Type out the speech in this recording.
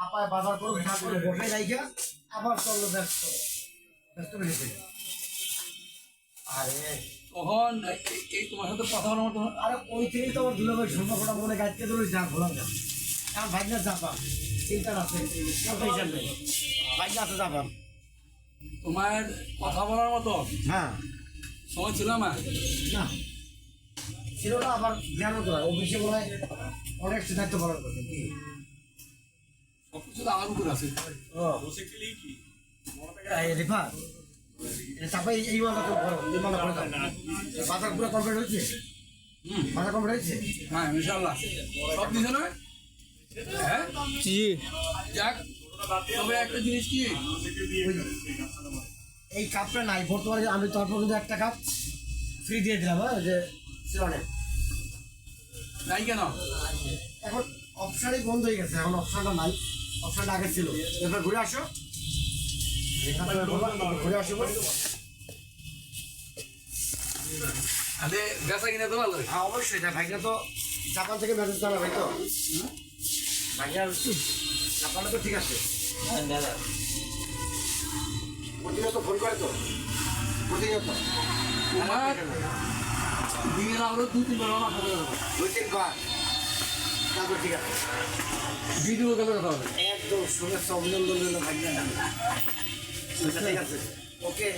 আপায় বাজার করুক না করে বসে রাইখা আবার চললো ব্যস্ত ব্যস্ত বেরিয়েছে। আরে তখন এই তোমার সাথে কথা বলার মতো আরে ওই থেকেই তো আমার দুলো ভাই শূন্য ফোটা বলে গাছকে ধরে যা ভোলাম না কারণ ভাইনা জাপান চিন্তা আছে হিসাব নেই ভাইনা আছে জাপান। তোমার কথা বলার মতো হ্যাঁ সময় ছিল আমার না ছিল না, আবার জ্ঞান তো অফিসে বলে অনেক দায়িত্ব পালন করছে কি সবকিছু তো আমার উপর আছে। ও রিফা চাপাই এই মালা তো বড় এই মালা করে বাজার পুরো কমপ্লিট হয়েছে। বাজার কমপ্লিট হয়েছে। হ্যাঁ ইনশাল্লাহ সব দিছে না। হ্যাঁ জি যাক, তবে একটা জিনিস কি এই কাপটা নাই বর্তমানে আমি তারপর কিন্তু একটা কাপ ফ্রি দিয়ে দিলাম। হ্যাঁ যে সিলনে নাই কেন এখন অপশানই বন্ধ হয়ে গেছে, এখন অপশানটা নাই, অপশানটা আগে ছিল। এবার ঘুরে আসো ঘুরে আসো আরে বেচা কিনা তো ভালো। হ্যাঁ অবশ্যই এটা ভাইটা তো জাপান থেকে মেসেজ করা ভাই তো ভাইয়া জাপানে তো ঠিক আছে প্রতিনিয়ত ফোন করে তো প্রতিনিয়ত তোমার দিনের আরো 2-3 বার মাথা ধরে দুই তিনবার তারপর ঠিক আছে ভিডিও কলে কথা হবে। একদম শুভেচ্ছা অভিনন্দন রইল ভাইয়া। ঠিক আছে ওকে